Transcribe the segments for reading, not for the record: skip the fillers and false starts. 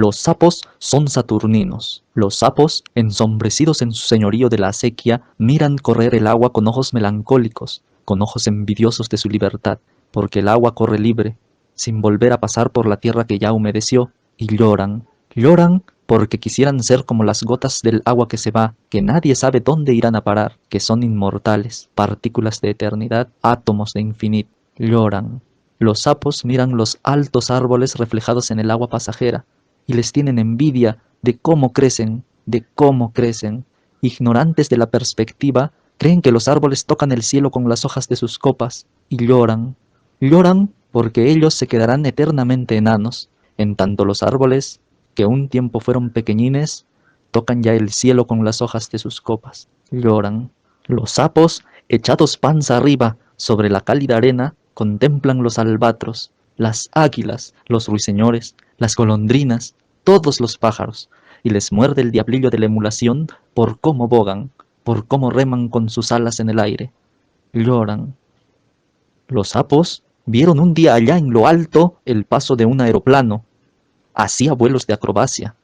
Los sapos son saturninos. Los sapos, ensombrecidos en su señorío de la acequia, miran correr el agua con ojos melancólicos, con ojos envidiosos de su libertad, porque el agua corre libre, sin volver a pasar por la tierra que ya humedeció, y lloran. Lloran porque quisieran ser como las gotas del agua que se va, que nadie sabe dónde irán a parar, que son inmortales, partículas de eternidad, átomos de infinito. Lloran. Los sapos miran los altos árboles reflejados en el agua pasajera, y les tienen envidia de cómo crecen, Ignorantes de la perspectiva, creen que los árboles tocan el cielo con las hojas de sus copas, y lloran. Lloran porque ellos se quedarán eternamente enanos, en tanto los árboles, que un tiempo fueron pequeñines, tocan ya el cielo con las hojas de sus copas. Lloran. Los sapos, echados panza arriba sobre la cálida arena, contemplan los albatros, las águilas, los ruiseñores, las golondrinas, todos los pájaros, y les muerde el diablillo de la emulación por cómo bogan, por cómo reman con sus alas en el aire. Lloran. Los sapos vieron un día allá en lo alto el paso de un aeroplano. Hacía vuelos de acrobacia.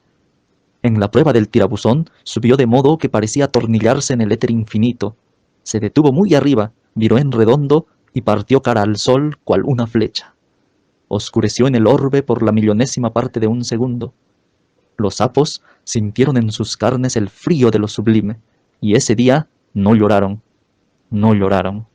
En la prueba del tirabuzón subió de modo que parecía atornillarse en el éter infinito. Se detuvo muy arriba, viró en redondo y partió cara al sol cual una flecha. Oscureció en el orbe por la millonésima parte de un segundo. Los sapos sintieron en sus carnes el frío de lo sublime, y ese día no lloraron. No lloraron.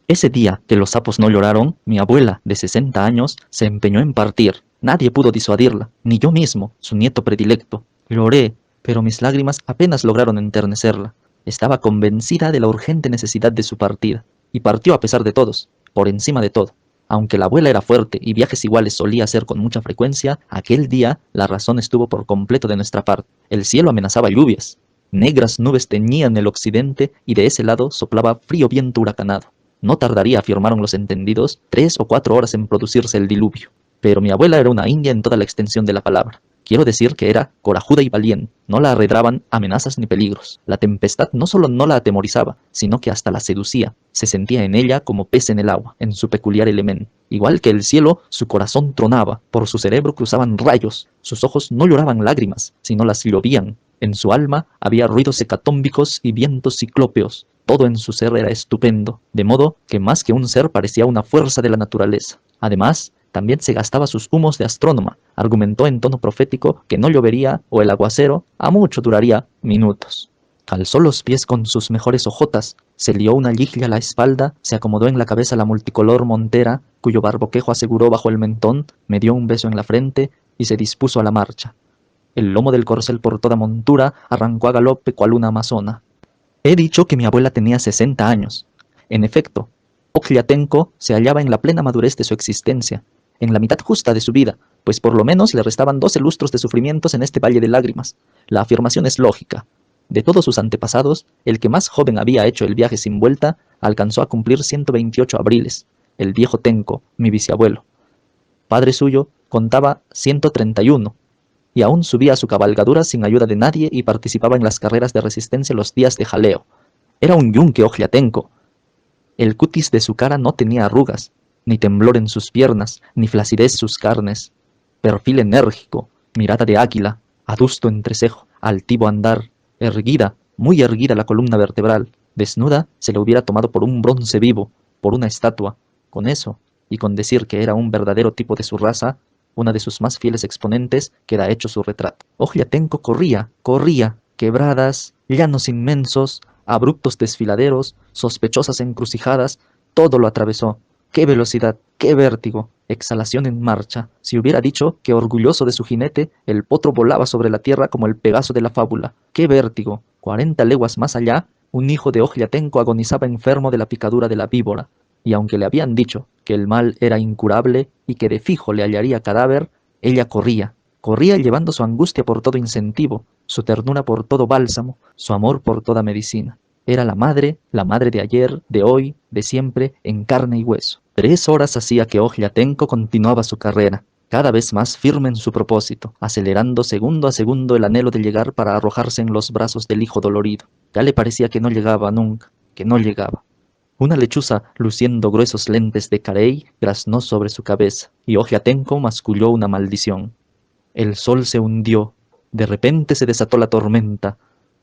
Ese día que los sapos no lloraron, mi abuela, de 60 años, se empeñó en partir. Nadie pudo disuadirla, ni yo mismo, su nieto predilecto. Lloré, pero mis lágrimas apenas lograron enternecerla. Estaba convencida de la urgente necesidad de su partida, y partió a pesar de todos, por encima de todo. Aunque la abuela era fuerte y viajes iguales solía hacer con mucha frecuencia, aquel día la razón estuvo por completo de nuestra parte. El cielo amenazaba lluvias. Negras nubes teñían el occidente y de ese lado soplaba frío viento huracanado. No tardaría, afirmaron los entendidos, 3 o 4 horas en producirse el diluvio. Pero mi abuela era una india en toda la extensión de la palabra. Quiero decir que era corajuda y valiente, no la arredraban amenazas ni peligros. La tempestad no solo no la atemorizaba, sino que hasta la seducía. Se sentía en ella como pez en el agua, en su peculiar elemento. Igual que el cielo, su corazón tronaba, por su cerebro cruzaban rayos, sus ojos no lloraban lágrimas, sino las llovían. En su alma había ruidos hecatómbicos y vientos ciclópeos. Todo en su ser era estupendo, de modo que más que un ser parecía una fuerza de la naturaleza. Además, también se gastaba sus humos de astrónoma, argumentó en tono profético que no llovería o el aguacero a mucho duraría minutos. Calzó los pies con sus mejores hojotas, se lió una liglia a la espalda, se acomodó en la cabeza la multicolor montera, cuyo barboquejo aseguró bajo el mentón, me dio un beso en la frente y se dispuso a la marcha. El lomo del corcel por toda montura arrancó a galope cual una amazona. He dicho que mi abuela tenía 60 años. En efecto, Ogliatenco se hallaba en la plena madurez de su existencia, en la mitad justa de su vida, pues por lo menos le restaban 12 lustros de sufrimientos en este valle de lágrimas. La afirmación es lógica. De todos sus antepasados, el que más joven había hecho el viaje sin vuelta, alcanzó a cumplir 128 abriles, el viejo Tenco, mi bisabuelo. Padre suyo contaba 131, y aún subía a su cabalgadura sin ayuda de nadie y participaba en las carreras de resistencia los días de jaleo. Era un yunque Ogliatenco. El cutis de su cara no tenía arrugas, ni temblor en sus piernas, ni flacidez sus carnes. Perfil enérgico, mirada de águila, adusto entrecejo, altivo andar, erguida, muy erguida la columna vertebral. Desnuda se le hubiera tomado por un bronce vivo, por una estatua. Con eso, y con decir que era un verdadero tipo de su raza, una de sus más fieles exponentes, queda hecho su retrato. Ogliatenco corría, quebradas, llanos inmensos, abruptos desfiladeros, sospechosas encrucijadas, todo lo atravesó. ¡Qué velocidad! ¡Qué vértigo! Exhalación en marcha. Si hubiera dicho que orgulloso de su jinete, el potro volaba sobre la tierra como el Pegaso de la fábula. ¡Qué vértigo! 40 leguas más allá, un hijo de Ogliatenco agonizaba enfermo de la picadura de la víbora. Y aunque le habían dicho que el mal era incurable y que de fijo le hallaría cadáver, ella corría. Corría llevando su angustia por todo incentivo, su ternura por todo bálsamo, su amor por toda medicina. Era la madre de ayer, de hoy, de siempre, en carne y hueso. 3 horas hacía que Ogliatenco continuaba su carrera, cada vez más firme en su propósito, acelerando segundo a segundo el anhelo de llegar para arrojarse en los brazos del hijo dolorido. Ya le parecía que no llegaba nunca, que no llegaba. Una lechuza, luciendo gruesos lentes de carey, graznó sobre su cabeza, y Ogliatenco masculló una maldición. El sol se hundió. De repente se desató la tormenta.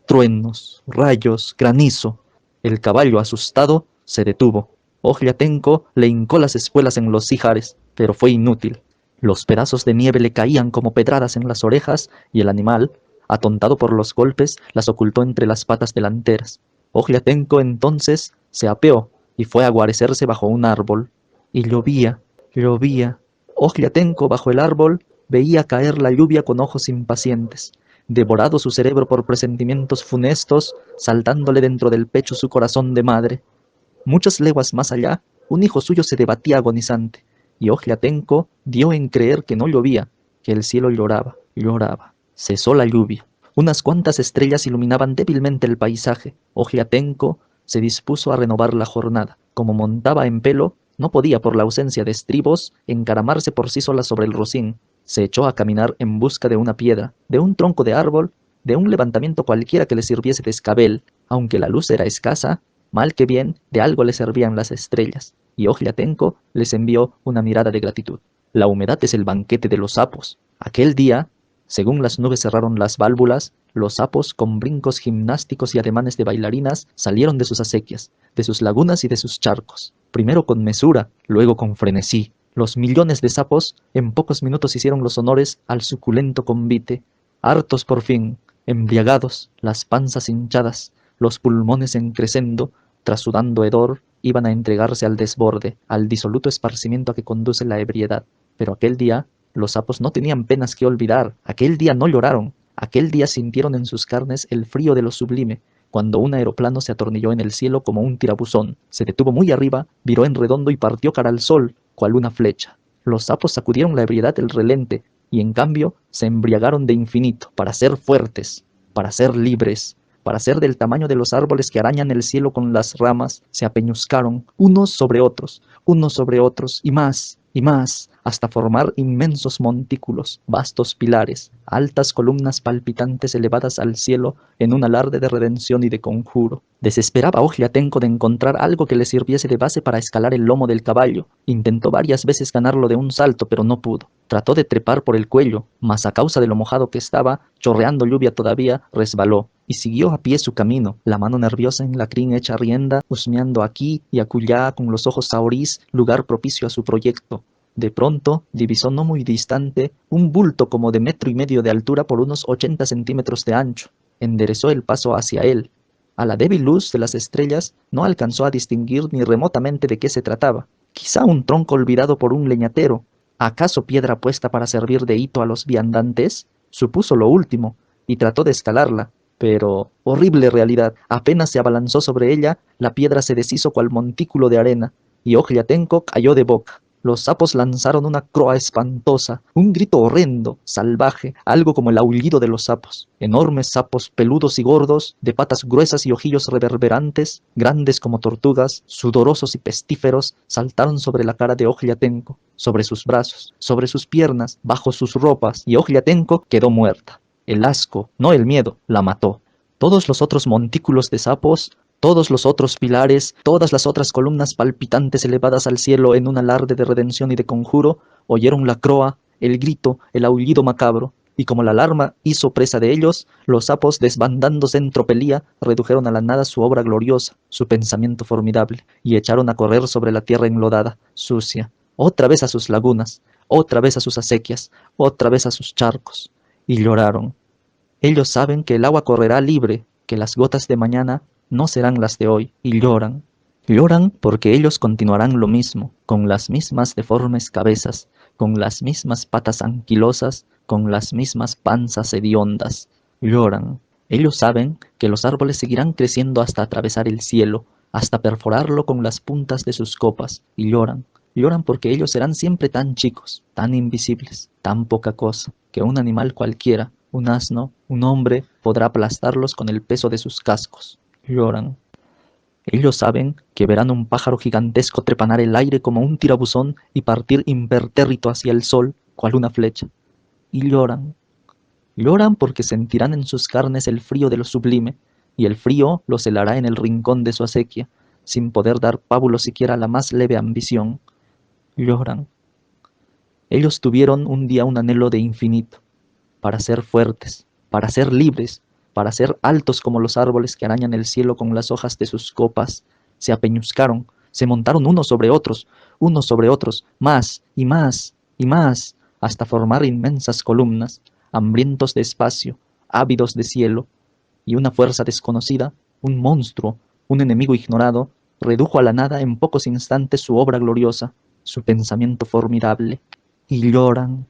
Truenos, rayos, granizo. El caballo, asustado, se detuvo. Ogliatenco le hincó las espuelas en los ijares, pero fue inútil. Los pedazos de nieve le caían como pedradas en las orejas y el animal, atontado por los golpes, las ocultó entre las patas delanteras. Ogliatenco entonces se apeó y fue a guarecerse bajo un árbol. Y llovía, llovía. Ogliatenco bajo el árbol veía caer la lluvia con ojos impacientes. Devorado su cerebro por presentimientos funestos, saltándole dentro del pecho su corazón de madre. Muchas leguas más allá, un hijo suyo se debatía agonizante, y Ogliatenco dio en creer que no llovía, que el cielo lloraba, lloraba. Cesó la lluvia. Unas cuantas estrellas iluminaban débilmente el paisaje. Ogliatenco se dispuso a renovar la jornada. Como montaba en pelo, no podía, por la ausencia de estribos, encaramarse por sí sola sobre el rocín. Se echó a caminar en busca de una piedra, de un tronco de árbol, de un levantamiento cualquiera que le sirviese de escabel. Aunque la luz era escasa, mal que bien, de algo le servían las estrellas, y Ogliatenco les envió una mirada de gratitud. La humedad es el banquete de los sapos. Aquel día, según las nubes cerraron las válvulas, los sapos, con brincos gimnásticos y ademanes de bailarinas, salieron de sus acequias, de sus lagunas y de sus charcos. Primero con mesura, luego con frenesí. Los millones de sapos en pocos minutos hicieron los honores al suculento convite. Hartos por fin, embriagados, las panzas hinchadas, los pulmones en crescendo, trasudando hedor, iban a entregarse al desborde, al disoluto esparcimiento a que conduce la ebriedad. Pero aquel día los sapos no tenían penas que olvidar, aquel día no lloraron, aquel día sintieron en sus carnes el frío de lo sublime, cuando un aeroplano se atornilló en el cielo como un tirabuzón, se detuvo muy arriba, viró en redondo y partió cara al sol, cual una flecha. Los sapos sacudieron la ebriedad del relente, y en cambio se embriagaron de infinito, para ser fuertes, para ser libres, para ser del tamaño de los árboles que arañan el cielo con las ramas, se apeñuscaron unos sobre otros, y más, hasta formar inmensos montículos, vastos pilares, altas columnas palpitantes elevadas al cielo en un alarde de redención y de conjuro. Desesperaba Ogliatenco de encontrar algo que le sirviese de base para escalar el lomo del caballo. Intentó varias veces ganarlo de un salto, pero no pudo. Trató de trepar por el cuello, mas a causa de lo mojado que estaba, chorreando lluvia todavía, resbaló, y siguió a pie su camino, la mano nerviosa en la crin hecha rienda, husmeando aquí y acullá con los ojos saorís, lugar propicio a su proyecto. De pronto divisó no muy distante un bulto como de 1,5 metros de altura por unos 80 centímetros de ancho. Enderezó el paso hacia él. A la débil luz de las estrellas no alcanzó a distinguir ni remotamente de qué se trataba. Quizá un tronco olvidado por un leñatero. ¿Acaso piedra puesta para servir de hito a los viandantes? Supuso lo último, y trató de escalarla. Pero, horrible realidad, apenas se abalanzó sobre ella, la piedra se deshizo cual montículo de arena, y Ogliatenco cayó de boca. Los sapos lanzaron una croa espantosa, un grito horrendo, salvaje, algo como el aullido de los sapos. Enormes sapos peludos y gordos, de patas gruesas y ojillos reverberantes, grandes como tortugas, sudorosos y pestíferos, saltaron sobre la cara de Ogliatenco, sobre sus brazos, sobre sus piernas, bajo sus ropas, y Ogliatenco quedó muerta. El asco, no el miedo, la mató. Todos los otros montículos de sapos, todos los otros pilares, todas las otras columnas palpitantes elevadas al cielo en un alarde de redención y de conjuro, oyeron la croa, el grito, el aullido macabro, y como la alarma hizo presa de ellos, los sapos, desbandándose en tropelía, redujeron a la nada su obra gloriosa, su pensamiento formidable, y echaron a correr sobre la tierra enlodada, sucia, otra vez a sus lagunas, otra vez a sus acequias, otra vez a sus charcos, y lloraron. Ellos saben que el agua correrá libre, que las gotas de mañana no serán las de hoy, y lloran. Lloran porque ellos continuarán lo mismo, con las mismas deformes cabezas, con las mismas patas anquilosas, con las mismas panzas hediondas. Lloran. Ellos saben que los árboles seguirán creciendo hasta atravesar el cielo, hasta perforarlo con las puntas de sus copas, y lloran. Lloran porque ellos serán siempre tan chicos, tan invisibles, tan poca cosa, que un animal cualquiera, un asno, un hombre, podrá aplastarlos con el peso de sus cascos. Lloran. Ellos saben que verán un pájaro gigantesco trepanar el aire como un tirabuzón y partir impertérrito hacia el sol, cual una flecha. Y lloran. Lloran porque sentirán en sus carnes el frío de lo sublime, y el frío los helará en el rincón de su acequia, sin poder dar pábulo siquiera a la más leve ambición. Lloran. Ellos tuvieron un día un anhelo de infinito, para ser fuertes, para ser libres, para ser altos como los árboles que arañan el cielo con las hojas de sus copas. Se apeñuscaron, se montaron unos sobre otros, más y más y más, hasta formar inmensas columnas, hambrientos de espacio, ávidos de cielo, y una fuerza desconocida, un monstruo, un enemigo ignorado, redujo a la nada en pocos instantes su obra gloriosa, su pensamiento formidable, y lloran.